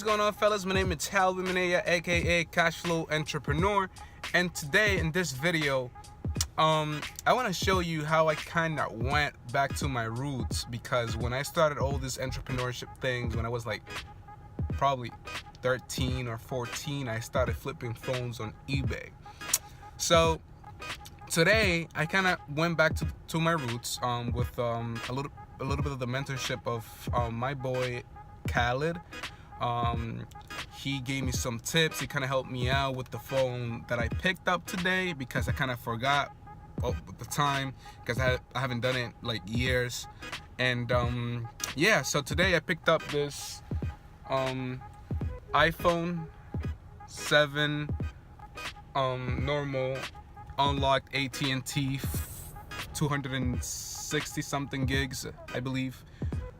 What's going on, fellas? My name is Calvin Minaya, aka Cashflow Entrepreneur, and today in this video I want to show you how I kind of went back to my roots, because when I started all these entrepreneurship things when I was like probably 13 or 14, I started flipping phones on eBay. So today I kind of went back to my roots with a little bit of the mentorship of my boy Khaled. He gave me some tips. He kind of helped me out with the phone that I picked up today, because I kind of forgot at the time, because I haven't done it like years. And yeah, so today I picked up this iPhone 7 normal unlocked AT&T 260 something gigs, I believe,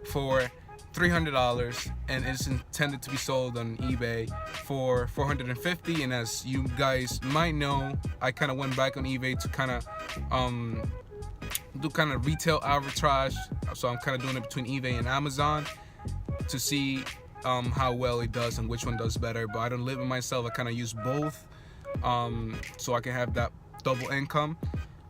for $300, and it's intended to be sold on eBay for $450. And as you guys might know, I kind of went back on eBay to kind of do kind of retail arbitrage. So I'm kind of doing it between eBay and Amazon to see how well it does and which one does better. But I don't live with myself. I kind of use both so I can have that double income.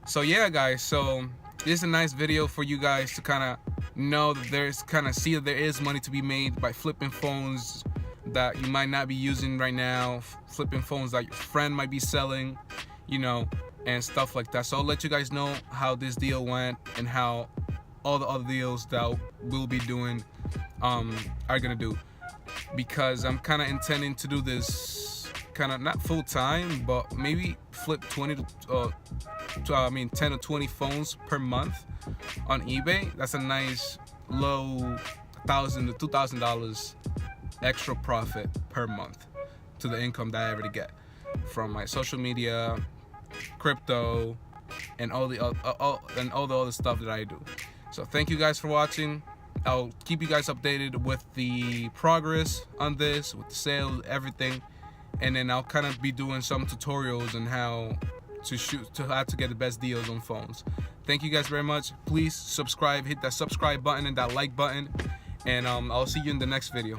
So yeah, guys, so this is a nice video for you guys to kind of know that see that there is money to be made by flipping phones that you might not be using right now, flipping phones that your friend might be selling, you know, and stuff like that. So I'll let you guys know how this deal went and how all the other deals that we'll be doing are gonna do, because I'm kind of intending to do this kind of not full time, but maybe flip 10 to 20 phones per month on eBay. That's a nice low $1,000 to $2,000 extra profit per month to the income that I already get from my social media, crypto, and all the other stuff that I do. So thank you guys for watching. I'll keep you guys updated with the progress on this, with the sales, everything, and then I'll kind of be doing some tutorials on how to get the best deals on phones. Thank you guys very much. Please subscribe, hit that subscribe button and that like button, and I'll see you in the next video.